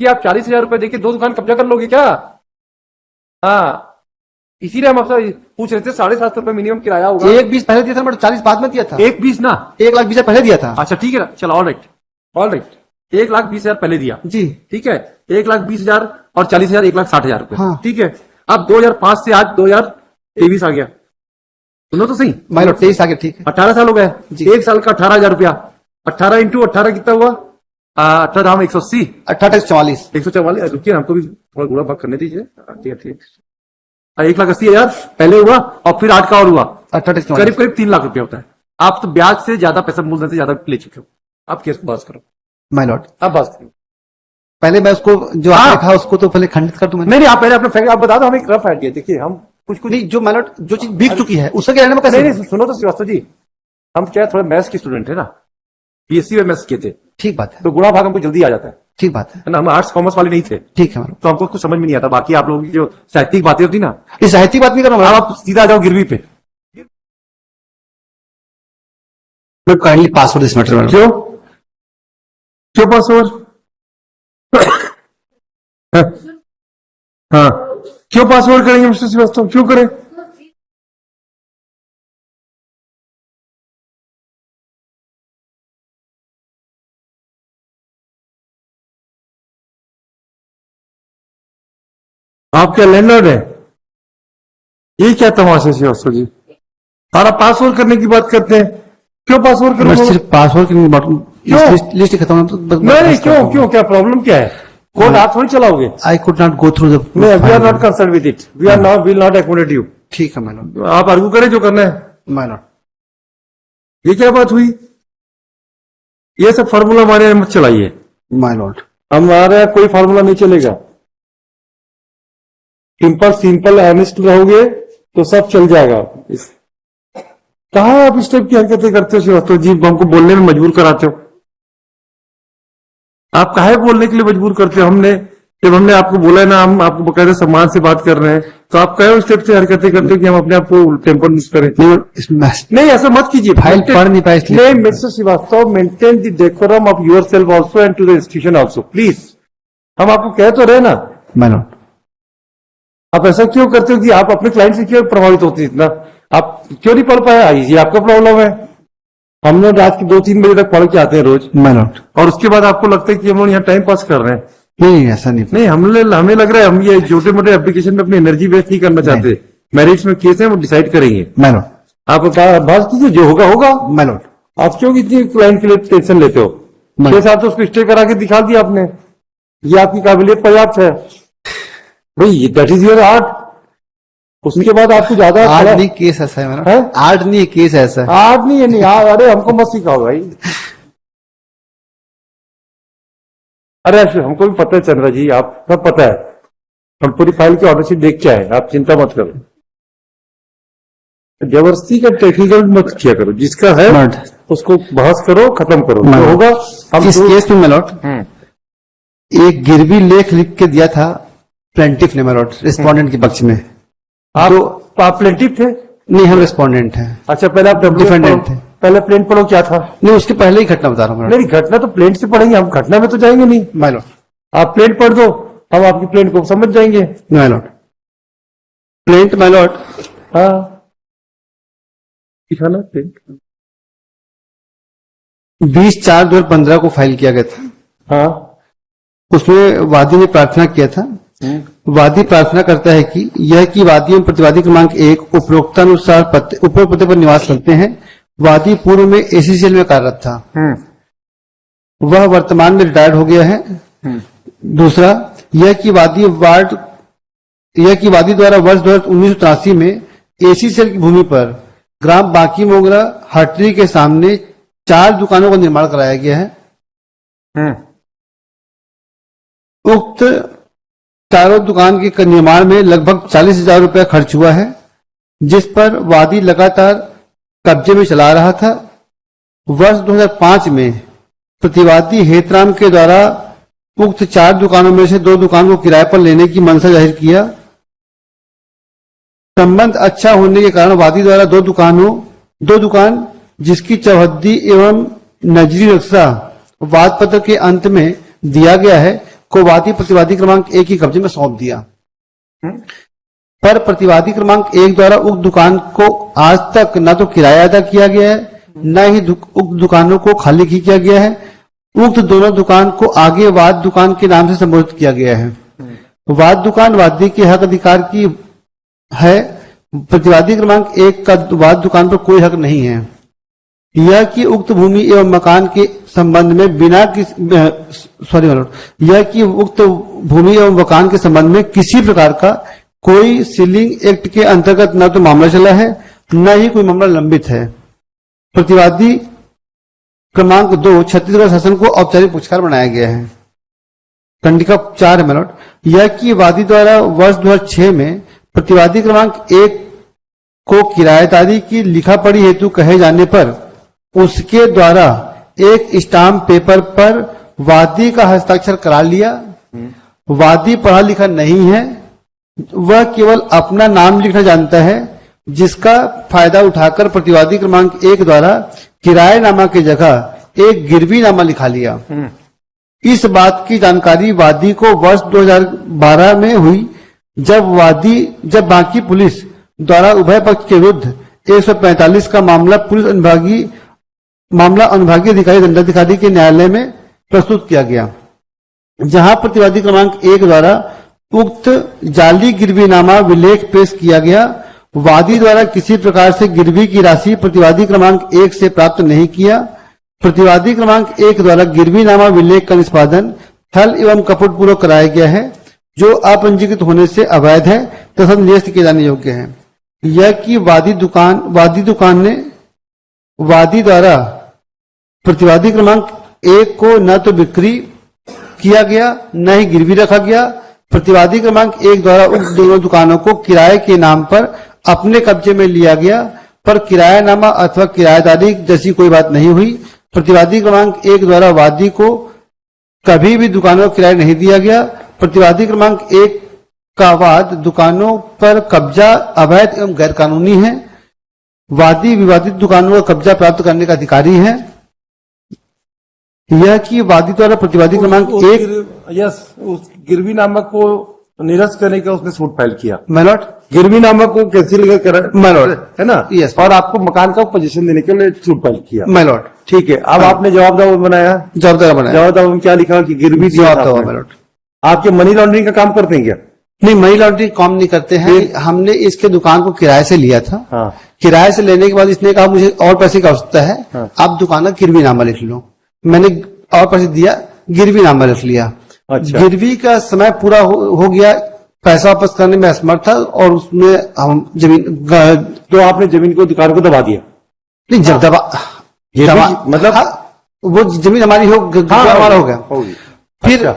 कि आप 40,000 रुपए देके 2 दुकान कब्जा कर लोगे क्या? हाँ, इसीलिए हम आपसे पूछ रहे थे 750 रुपए मिनिमम किराया होगा। 1,20,000 पहले दिया था, बट 40 बाद में दिया था। 1,20,000 ना, 1,20,000 पहले दिया था। अच्छा ठीक है ना, चलो ऑल राइट, 1,20,000 पहले दिया जी ठीक है, 1,20,000 और 40,000 1,60,000 रुपए। हाँ। ठीक है, अब 2005 से आज 2023 आ गया, सुनो तो सही। माय लॉर्ड 23 आ गया, ठीक है। 18 साल हो गए, जी। एक साल का 18,000 रुपया, 18 इंटू 18 कितना हुआ? 18 180, 18,44। 144। रुकिए हमको भी थोड़ा गुड़ा भाग करने दीजिए। ठीक है, 1,80,000 पहले हुआ और फिर 8 का और हुआ, 18,44। करीब करीब 3 लाख रुपया होता है। आप तो ब्याज से ज्यादा पैसा, मूलधन से ज्यादा ले चुके हो। आप केस को बस करो माय लॉर्ड, आप बस करो। पहले मैं उसको जो हाँ। आपने कहा उसको तो पहले खंडित कर दूं मैं। नहीं आप पहले अपने फैक्ट आप बता दो, हमें एक रफ आइडिया। देखिए हम कुछ नहीं, जो माय लॉर्ड जो चीज बिक चुकी है उसके कहने में कैसे? नहीं सुनो तो श्रीवास्तव जी, हम क्या थोड़ा मैथ्स के स्टूडेंट है ना, बीएससी में मैथ्स किए थे, ठीक बात है, तो गुणा भाग हमको जल्दी आ जाता है ठीक बात है, ना। हम आर्ट्स कॉमर्स वाले नहीं थे, ठीक है माय तो हमको कुछ समझ में नहीं आता। बाकी आप लोगों की जो साहित्यिक बातें होती ना, लॉर्ड। इस साहित्यिक बात नहीं कर रहा हूं, आप सीधा आ जाओ गिरवी पे। Kindly password this matter. क्यों क्यों पासवर्ड? हाँ, क्यों पासवर्ड करेंगे मिस्टर श्रीवास्तव, क्यों करें? आप क्या लैंडलॉर्ड है? ये क्या तमाशा श्रीवास्तव जी, सारा पासवर्ड करने की बात करते हैं। क्यों पासवर्ड मैं करो? सिर्फ पासवर्ड की क्यों? लिस्ट खत्म हो तो नहीं क्यों क्यों, क्या प्रॉब्लम क्या है? कोड आप थोड़ी चलाओगे। I could not go through the. We are not concern with it, we are not, will not accommodate you. ठीक है माय लॉर्ड, आप आर्गू करें जो करना है। माय लॉर्ड, ये क्या बात हुई? ये सब फार्मूला हमारे यहाँ मत चलाइए, माय लॉर्ड। हमारे यहाँ कोई फार्मूला नहीं चलेगा। सिंपल ऑनेस्ट रहोगे तो सब चल जाएगा। कहाँ आप इस टाइप की हरकतें करते हो श्रीवास्तव जी, हमको बोलने में मजबूर कराते हो। आप काहे बोलने के लिए मजबूर करते हो? जब हमने आपको बोला है ना, हम आपको बकायदा सम्मान से बात कर रहे हैं, तो आप कहे उस टाइप से हरकतें करते हो कि हम अपने आप को टेम्पर मिस करें। नहीं ऐसा मत कीजिए, फाइल पढ़ नहीं पाए इसलिए। नहीं mister Shrivastava, maintain the decorum of yourself also and to the institution also please. हम आपको कह तो रहे ना। माय लॉर्ड, आप ऐसा क्यों करते हो कि आप अपने क्लाइंट से क्यों प्रभावित होते हैं इतना? आप क्यों नहीं पढ़ पाए? ये आपका प्रॉब्लम है। हम लोग रात के 2-3 बजे तक पढ़ के आते हैं रोज, माय लॉर्ड। और उसके बाद आपको लगता है कि हम लोग यहाँ टाइम पास कर रहे हैं। नहीं ऐसा नहीं। नहीं, हमें लग रहा है हम ये छोटे मोटे एप्लीकेशन में अपनी एनर्जी वेस्ट नहीं करना चाहते। मेरिट्स में केस है, वो डिसाइड करेंगे। माय लॉर्ड, आप बात कीजिए, जो होगा होगा। माय लॉर्ड, आप क्यों इतनी क्लाइंट के लिए टेंशन लेते हो? 6 साल तो उसको स्टे करा के दिखा दिया आपने, ये आपकी काबिलियत पर्याप्त है भाई, दैट इज योर आर्ट। उसके बाद आपको ज्यादा आर्ट नहीं केस ऐसा है मेरा, आर्ट नहीं केस ऐसा है। आर्ट नहीं है, नहीं अरे हमको मत सिखाओ भाई। अरे हमको भी पता है चंद्रा जी, आप सब पता है, हम पूरी फाइल की ऑर्डरशीट देख के आए, आप चिंता मत करो। जबरदस्ती का टेक्निकल मत किया करो, जिसका है उसको बहस करो, खत्म करो, जो होगा। इस केस में माय लॉर्ड एक गिरवी लेख लिख के दिया था प्लेंटिफ ने माय लॉर्ड, रिस्पोंडेंट के पक्ष में। आप प्लेंटिफ थे? नहीं, हम रिस्पोंडेंट हैं। अच्छा, पहले आप डिफेंडेंट थे। पहले प्लेंट पढ़ो क्या था? नहीं, उसके पहले ही घटना बता रहा हूँ। नहीं, घटना तो प्लेंट से पढ़ेंगे, हम घटना में तो जाएंगे नहीं। माय लॉर्ड, आप प्लेंट पढ़ दो, हम आपकी प्लेंट को समझ जाएंगे। My Lord, plaint my Lord. हाँ, दिखाना प्लेंट। 20/4/2015 को फाइल किया गया था। हाँ, उसमें वादी ने प्रार्थना किया था। वादी प्रार्थना करता है कि यह कि वादी एवं प्रतिवादी क्रमांक 1 उपरोक्तानुसार ऊपर पते पर निवास करते हैं। वादी पूर्व में एसीसीएल में कार्यरत था, वह वर्तमान में रिटायर्ड हो गया है। दूसरा, यह कि वादी द्वारा वर्ष 1983 में एसीसीएल की भूमि पर ग्राम बांकी मोगरा हटरी के सामने 4 दुकानों का निर्माण कराया गया है। उक्त चारों दुकान के निर्माण में लगभग 40,000 रुपया खर्च हुआ है, जिस पर वादी लगातार कब्जे में चला रहा था। वर्ष 2005 में प्रतिवादी हेतराम के द्वारा उक्त 4 दुकानों में से 2 दुकान को किराए पर लेने की मंशा जाहिर किया। संबंध अच्छा होने के कारण वादी द्वारा 2 दुकान जिसकी चौहद्दी एवं नजरी नक्शा वाद पत्र के अंत में दिया गया है, को वादी प्रतिवादी क्रमांक 1 के कब्जे में सौंप दिया। पर प्रतिवादी क्रमांक 1 द्वारा उक्त दुकान को आज तक न तो किराया अदा किया गया है, न ही उक्त दुकानों को खाली किया गया है। उक्त दोनों दुकान को आगे वाद दुकान के नाम से संबोधित किया गया है। वाद दुकान वादी के हक अधिकार की है, प्रतिवादी क्रमांक 1 का वाद दुकान पर कोई हक नहीं है। यह कि उक्त भूमि एवं मकान के संबंध में बिना यह कि उक्त भूमि एवं मकान के संबंध में किसी प्रकार का कोई सीलिंग एक्ट के अंतर्गत न तो मामला चला है, न ही कोई मामला लंबित है। प्रतिवादी क्रमांक 2 छत्तीसगढ़ शासन को औपचारिक पुरस्कार बनाया गया है। कंडिका 4 है मेलॉट। यह कि वादी द्वारा वर्ष 2006 में प्रतिवादी क्रमांक 1 को किराएदारी की लिखा पढ़ी हेतु कहे जाने पर उसके द्वारा एक स्टाम्प पेपर पर वादी का हस्ताक्षर करा लिया। वादी पढ़ा लिखा नहीं है, वह केवल अपना नाम लिखना जानता है, जिसका फायदा उठाकर प्रतिवादी क्रमांक 1 द्वारा किराएनामा की जगह एक गिरवी नामा लिखा लिया। इस बात की जानकारी वादी को वर्ष 2012 में हुई, जब बाकी पुलिस द्वारा उभय पक्ष के विरुद्ध 145 का मामला अनुभागीय अधिकारी दंडाधिकारी के न्यायालय में प्रस्तुत किया गया, जहां प्रतिवादी क्रमांक 1 द्वारा उक्त जाली गिरवीनामा विलेख पेश किया गया। वादी द्वारा किसी प्रकार से गिरवी की राशि प्रतिवादी क्रमांक 1 से प्राप्त नहीं किया। प्रतिवादी क्रमांक 1 द्वारा गिरवीनामा विलेख का निष्पादन छल एवं कपटपूर्वक कराया गया है, जो अपंजीकृत होने से अवैध है तथा निरस्त किए जाने योग्य है। यह कि वादी दुकान ने वादी द्वारा प्रतिवादी क्रमांक 1 को न तो बिक्री किया गया, न ही गिरवी रखा गया। प्रतिवादी क्रमांक 1 द्वारा उक्त दोनों दुकानों को किराए के नाम पर अपने कब्जे में लिया गया, पर किरायानामा अथवा किराएदारी जैसी कोई बात नहीं हुई। प्रतिवादी क्रमांक 1 द्वारा वादी को कभी भी दुकानों का किराया नहीं दिया गया। प्रतिवादी क्रमांक 1 का वाद दुकानों पर कब्जा अवैध एवं गैर कानूनी है। वादी विवादित दुकानों का कब्जा प्राप्त करने का अधिकारी है। यह कि वादी द्वारा प्रतिवादी क्रमांक 1 उस गिरवी नामक को निरस्त करने का उसने सूट फाइल किया। मैलॉट गिरवी नामक को कैंसिल कर मैलॉट है ना। यस। और आपको मकान का पोजीशन देने के लिए सूट फाइल किया। मैलॉट ठीक है। अब आपने जवाबदार बनाया। जवाबदार में क्या लिखा कि गिरवी दिया था मैलॉट। आपके मनी लॉन्ड्रिंग का काम करते हैं क्या? नहीं, मनी लॉन्ड्रिंग काम नहीं करते हैं। हमने इसके दुकान को किराए से लिया था। हाँ। किराए से लेने के बाद इसने कहा मुझे और पैसे की आवश्यकता है। हाँ। आप दुकान का गिरवी नामा लिख लो। मैंने और पैसे दिया, गिरवी नामा लिख लिया। अच्छा। गिरवी का समय पूरा हो गया, पैसा वापस करने में असमर्थ था और उसमें हम जमीन तो आपने जमीन को दुकान को दबा दिया? नहीं, जब दबा मतलब वो जमीन हमारी हमारा हो गया।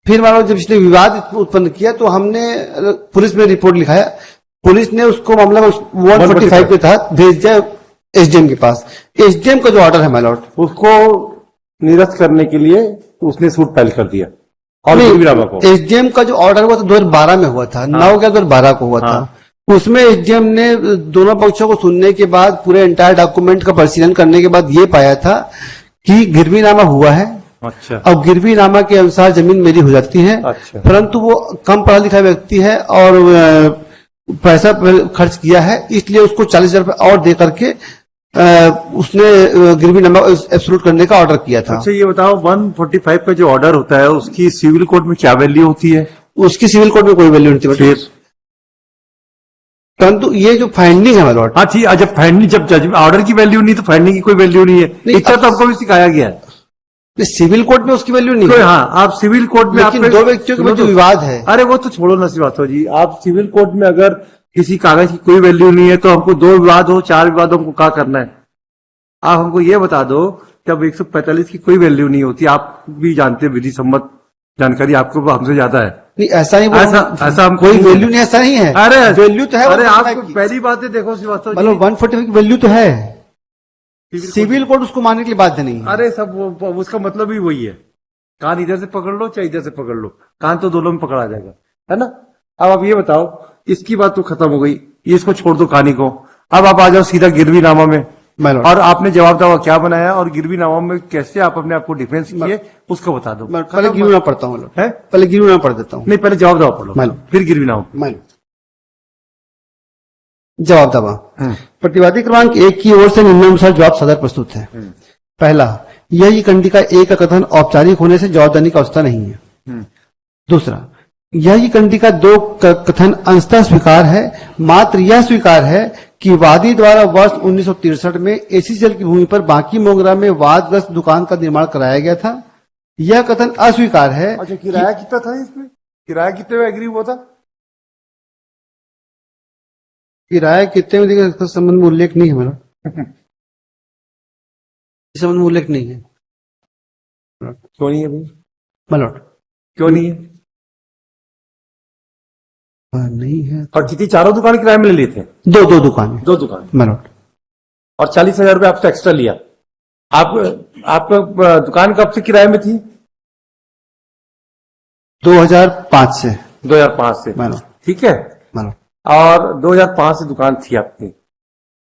फिर मानो जब इसने विवाद उत्पन्न किया तो हमने पुलिस में रिपोर्ट लिखाया। पुलिस ने उसको मामला 145 के तहत भेज दिया एसडीएम के पास। एसडीएम का जो ऑर्डर है माइलॉर्ड, उसको निरस्त करने के लिए उसने सूट फाइल कर दिया। और एसडीएम का जो ऑर्डर हुआ था 2012 में हुआ था। हाँ। 9/11/2012 को हुआ। हाँ। था। उसमें एसडीएम ने दोनों पक्षों को सुनने के बाद पूरे एंटायर डॉक्यूमेंट का परिशीलन करने के बाद ये पाया था कि गिरवीनामा हुआ है। अच्छा। अब गिरवीनामा के अनुसार जमीन मेरी हो जाती है। अच्छा। परंतु वो कम पढ़ा लिखा व्यक्ति है और पैसा खर्च किया है, इसलिए उसको 40,000 रुपए और दे करके उसने गिरवीनामा एब्सोल्यूट करने का ऑर्डर किया था। अच्छा, ये बताओ 145 का जो ऑर्डर होता है उसकी सिविल कोर्ट में क्या वैल्यू होती है? उसकी सिविल कोर्ट में कोई वैल्यू नहीं थी। परंतु ये जो फाइंडिंग है मेरे, हाँ ठीक है। जब फाइंडिंग, जब ऑर्डर की वैल्यू नहीं तो फाइंडिंग की कोई वैल्यू नहीं है। इतना तो हमको भी सिखाया गया है। सिविल कोर्ट में उसकी वैल्यू नहीं है। हाँ, आप सिविल कोर्ट में लेकिन दो व्यक्तियों के बीच जो विवाद है, अरे वो तो छोड़ो ना सी बात हो जी। आप सिविल कोर्ट में अगर किसी कागज की कोई वैल्यू नहीं है तो हमको 2 विवाद हो 4 विवाद हो, हमको क्या करना है? आप हमको ये बता दो कि अब 145 की कोई वैल्यू नहीं होती। आप भी जानते हैं, विधि सम्मत जानकारी आपको हमसे ज्यादा है। नहीं, ऐसा ही ऐसा हम कोई वैल्यू नहीं, ऐसा नहीं है। अरे वैल्यू तो है। अरे आप पहली बात है, देखो सी बात हो, 145 की वैल्यू तो है। सिविल कोर्ट उसको मानने के लिए बाध्य नहीं है। अरे सब उसका मतलब ही वही है। कान इधर से पकड़ लो चाहे इधर से पकड़ लो, कान तो दोनों में पकड़ा जाएगा, है ना। अब आप ये बताओ, इसकी बात तो खत्म हो गई, ये इसको छोड़ दो कहानी को। अब आप आ जाओ सीधा गिरवीनामा में। My lord. और आपने जवाब दावा क्या बनाया और गिरवी नामा में कैसे आप अपने आप को डिफेंस किए उसको बता दो। पहले गिरवी पढ़ता हूँ है पहले गिरवी पढ़ देता हूँ। नहीं, पहले जवाब दावा पढ़ लो, My lord. फिर गिरवी नामा। My lord. जवाब दावा। प्रतिवादी क्रमांक 1 की ओर से निम्नानुसार जवाब सदर प्रस्तुत है। पहला, यह कंडिका एक का कथन औपचारिक होने से जवाबदानी का अवस्था नहीं है। दूसरा, यह कंडिका 2 का कथन अंशतः स्वीकार है, मात्र यह स्वीकार है कि वादी द्वारा वर्ष 1963 में एसीसीएल की भूमि पर बांकी मोगरा में वादग्रस्त दुकान का निर्माण कराया गया था। यह कथन अस्वीकार है। अच्छा, किराया कितना था इसमें? किराया कितने में एग्री हुआ था? किराया कितने में दिया इसका संबंध में उल्लेख नहीं है मेरा। इस संबंध में उल्लेख नहीं है। क्यों नहीं है भाई? मलॉट क्यों नहीं है? नहीं है। और कितनी, चारों दुकान किराए में ले लिए थे? दो दुकान। 2 दुकान। मलॉट। और 40,000 रुपये आपसे एक्स्ट्रा लिया। आपका दुकान कब से किराए में थी? 2005 से। 2005 से। मलॉट। ठीक है। मलॉट। और 2005 से दुकान थी आपकी,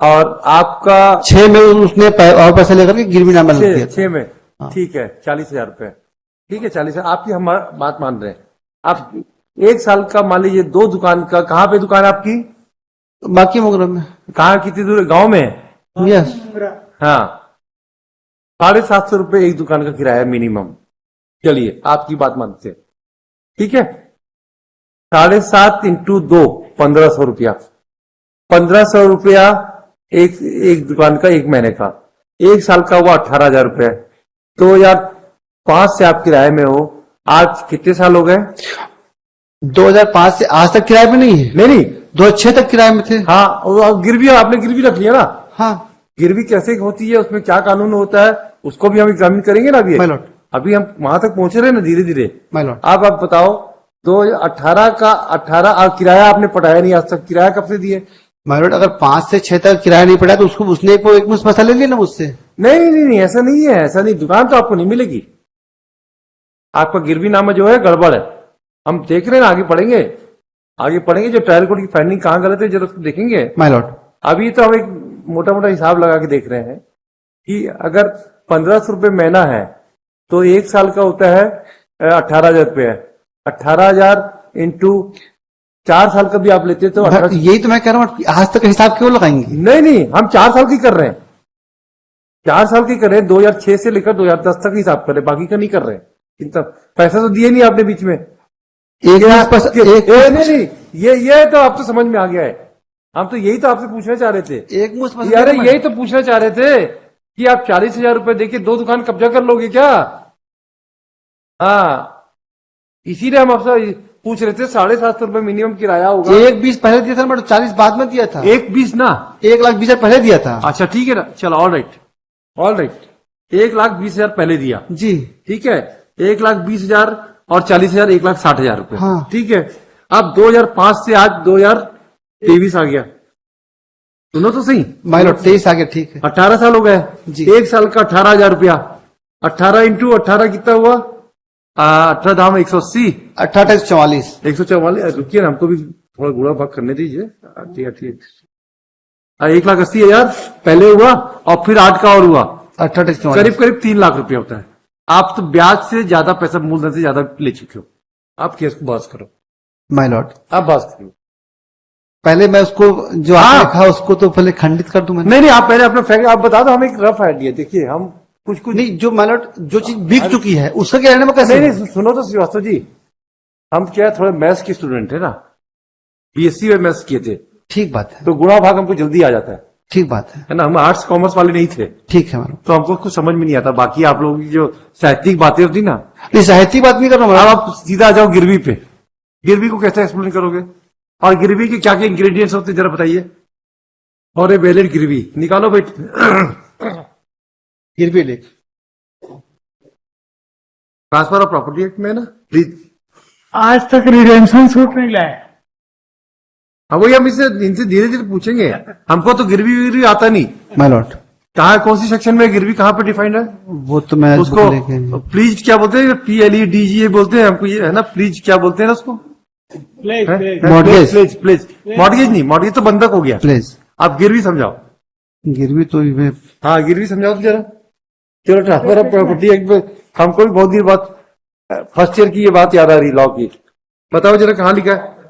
और आपका 6 में उसने और पैसा लेकर के गिरवीनामा लिख दिया था। 6 में। ठीक है, 40,000 रुपये। ठीक है, 40,000 आपकी हम बात मान रहे हैं। आप 1 साल का मान लीजिए 2 दुकान का, कहाँ पे दुकान आपकी? बाकी मोगरा में। कहाँ, कितनी दूर? गांव में? यस। हाँ, 750 रुपये एक दुकान का किराया मिनिमम। चलिए, आपकी बात मानते हैं। ठीक है, 7.5 इंटू 2, 1500 रुपया। 1500 रुपया एक दुकान का, 1 महीने का। 1 साल का हुआ 18,000 रुपये। 2005 से आप किराए में हो, आज कितने साल हो गए? 2005 से आज तक किराए में नहीं है। नहीं, 2006 तक किराए में थे। हाँ, और गिरवी, आपने गिरवी रख लिया ना? हाँ। गिरवी कैसे होती है, उसमें क्या कानून होता है, उसको भी हम एग्जामिन करेंगे ना अभी। My Lord. अभी हम वहां तक पहुंच रहे हैं ना, धीरे धीरे। My Lord. आप बताओ, 2018 का 18 किराया आपने पटाया नहीं आज तक, किराया कब से दिए? माय लॉर्ड, अगर 5 से 6 तक किराया नहीं पड़ा तो उसको उसने एक मुश्त पैसा ले लिया ना मुझसे। नहीं, ऐसा नहीं है, ऐसा नहीं। दुकान तो आपको नहीं मिलेगी। आपका गिरवी नामा जो है गड़बड़ है। हम देख रहे हैं, आगे पढ़ेंगे जो ट्रायल कोर्ट की फाइंडिंग कहाँ गलत है, जरा उसको देखेंगे। माय लॉर्ड, अभी तो हम एक मोटा मोटा हिसाब लगा के देख रहे हैं कि अगर 1500 रुपये महीना है तो 1 साल का होता है 18,000 रुपये। 18,000 इंटू 4 साल का भी आप लेते तो 18। यही तो मैं कह रहा हूँ, आज तक हिसाब क्यों लगाएंगे? नहीं, हम 4 साल की कर रहे हैं। 4 साल की कर रहे हैं, 2006 से लेकर 2010 तक हिसाब कर रहे हैं, बाकी का नहीं कर रहे हैं। इतना पैसा तो दिए नहीं आपने बीच में। नहीं, ये तो आप तो समझ में आ गया है। हम तो यही तो आपसे पूछना चाह रहे थे। एक मुश्त यार, यही तो पूछना चाह रहे थे कि आप 40,000 रुपए देके 2 दुकान कब्जा कर लोगे क्या? हाँ, इसीलिए हम आपसे पूछ रहे थे। 750 रुपए मिनिमम किराया होगा। 1,20 पहले दिया था, बट 40 बाद में दिया था। 1,20 ना? 1,20,000 पहले दिया था। अच्छा, ठीक है ना, चलो, ऑल राइट। 1,20,000 पहले दिया जी। ठीक है, 1,20,000 और 40,000, 1,60,000 रुपए। हाँ। ठीक है, अब 2005 से आज 2023 आ गया। सुनो तो सही। माय लॉर्ड, 23 आ गया। ठीक है, 18 साल हो गए जी। 1 साल का 18,000 रुपया। 18 इंटू 18 कितना हुआ? 18 धाम 180, 18,44। 144। रुकिए ना, हमको भी थोड़ा गुणा भाग करने दीजिए। 1,80,000 पहले हुआ और फिर 8 का और हुआ, 18,44। करीब 3 लाख रुपया होता है। आप तो ब्याज से ज्यादा पैसा, मूलधन से ज्यादा ले चुके हो। आप केस को बहस करो। माय लॉर्ड, आप बहस करो। पहले मैं उसको जो हाँ। आपने कहा उसको तो पहले खंडित कर दूं। नहीं, आप पहले अपना फैक्ट आप बता दो। हम एक रफ आइडिया, देखिए हम कुछ नहीं, जो माय लॉर्ड जो चीज बिक चुकी है उसका क्या रहने में कैसे? नहीं, सुनो तो श्रीवास्तव जी, हम क्या थोड़े मैथ्स के स्टूडेंट है ना, बीएससी में मैथ्स किए थे, ठीक बात है। तो गुणा भाग हमको जल्दी आ जाता है ठीक बात है ना। हम आर्ट्स कॉमर्स वाले नहीं थे, ठीक है मैडम। तो हमको कुछ समझ में नहीं आता। बाकी आप लोगों की जो साहित्यिक बातें होती ना, नहीं, साहित्यिक बात नहीं कर रहा हूँ अब मैडम। आप सीधा आ जाओ गिरवी पे। गिरवी को कैसे एक्सप्लेन करोगे, और गिरवी के क्या क्या इंग्रेडिएंट्स होते हैं जरा बताइए। और ए वैलिड गिरवी निकालो भाई। गिरवी लेख ट्रांसफर ऑफ प्रॉपर्टी एक्ट में ना, प्लीज। आज तक रिडेम्पशन सूट नहीं लाए। हाँ, वही हम इनसे धीरे धीरे पूछेंगे। हमको तो गिरवी आता नहीं। माय लॉर्ड, कहाँ, कौन सी सेक्शन में गिरवी कहाँ पे डिफाइंड है? वो तो मैं उसको लेके प्लीज क्या बोलते हैं? PLEDGA बोलते हैं हमको, ये है ना। प्लीज क्या बोलते हैं ना उसको? Mortgage। प्लीज। मॉर्गेज नहीं, मॉर्गेज तो बंधक हो गया। प्लीज। आप गिरवी समझाओ। गिरवी तो ये हाँ गिरवी समझाओ तो जरा। चलो ट्रांसफर ऑफ प्रॉपर्टी एक्ट पे हमको भी बहुत देर बाद फर्स्ट ईयर की ये बात याद आ रही लॉ की। बताओ जरा कहाँ लिखा है।